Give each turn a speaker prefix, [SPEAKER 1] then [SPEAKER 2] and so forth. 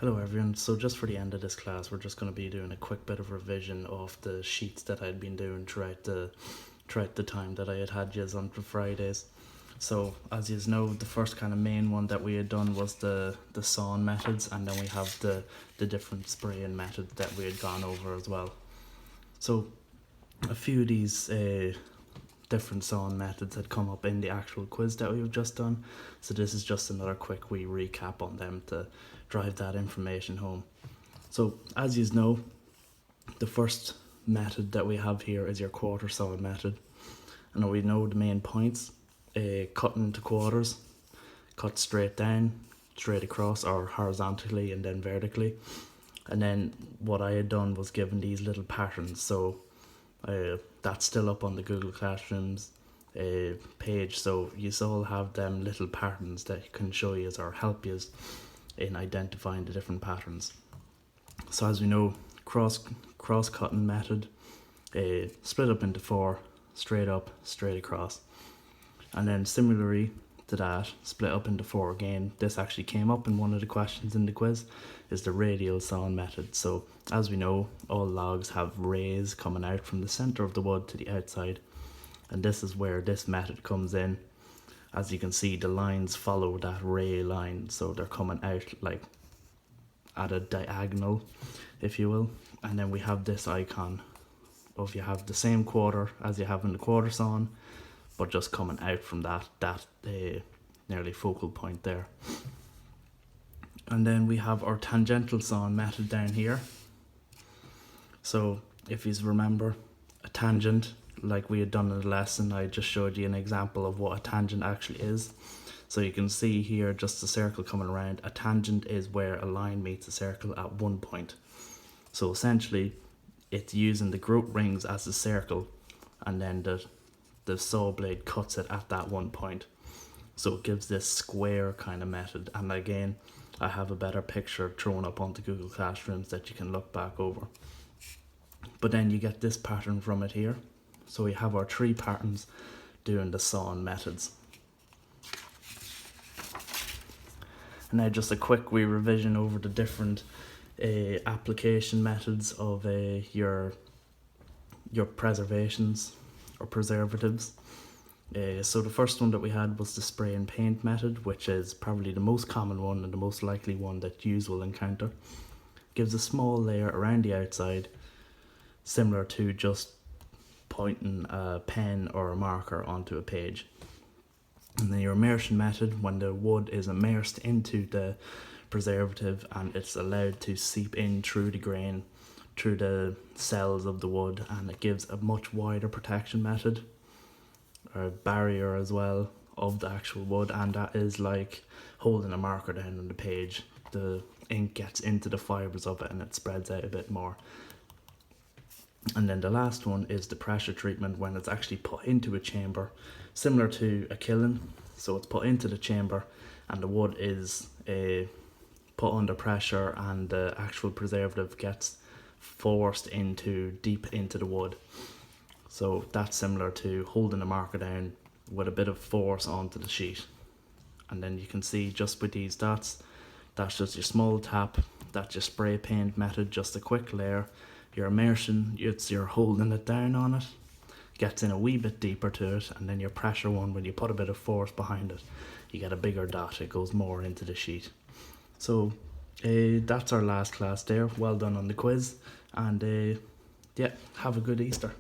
[SPEAKER 1] Hello everyone, so just for the end of this class we're just going to be doing a quick bit of revision of the sheets that I'd been doing throughout the time that I had yous on the Fridays. So as you know, the first kind of main one that we had done was the sawn methods, and then we have the different spraying methods that we had gone over as well. So a few of these different sawn methods had come up in the actual quiz that we've just done, so this is just another quick wee recap on them to drive that information home. So as you know, the first method that we have here is your quarter saw method, and we know the main points: cut into quarters, cut straight down, straight across, or horizontally and then vertically. And then what I had done was given these little patterns, so that's still up on the Google Classrooms page, so you all have them little patterns that can show you or help you in identifying the different patterns. So as we know, cross cutting method, split up into four: straight up, straight across. And then similarly to that, split up into four again. This actually came up in one of the questions in the quiz, is the radial sawn method. So as we know, all logs have rays coming out from the center of the wood to the outside, and this is where this method comes in. As you can see, the lines follow that ray line, so they're coming out like at a diagonal, if you will. And then we have this icon of you have the same quarter as you have in the quarter sawn, but just coming out from that nearly focal point there. And then we have our tangential sawn method down here. So if you remember, a tangent, like we had done in the lesson, I just showed you an example of what a tangent actually is. So you can see here just a circle coming around. A tangent is where a line meets a circle at one point. So essentially it's using the grout rings as a circle, and then the saw blade cuts it at that one point. So it gives this square kind of method. And again, I have a better picture thrown up onto Google Classrooms that you can look back over. But then you get this pattern from it here. So we have our three patterns doing the sawn methods. And now just a quick wee revision over the different application methods of your preservations or preservatives. So the first one that we had was the spray and paint method, which is probably the most common one and the most likely one that you will encounter. Gives a small layer around the outside, similar to just pointing a pen or a marker onto a page. And then your immersion method, when the wood is immersed into the preservative and it's allowed to seep in through the grain, through the cells of the wood, and it gives a much wider protection method, or a barrier as well, of the actual wood. And that is like holding a marker down on the page. The ink gets into the fibres of it and it spreads out a bit more. And then the last one is the pressure treatment, when it's actually put into a chamber, similar to a kiln. So it's put into the chamber and the wood is put under pressure, and the actual preservative gets forced deep into the wood. So that's similar to holding a marker down with a bit of force onto the sheet. And then you can see just with these dots, that's just your small tap. That's your spray paint method, just a quick layer. Your immersion, you're holding it down on it, gets in a wee bit deeper to it. And then your pressure one, when you put a bit of force behind it, you get a bigger dot, it goes more into the sheet. So that's our last class there. Well done on the quiz, and yeah, have a good Easter.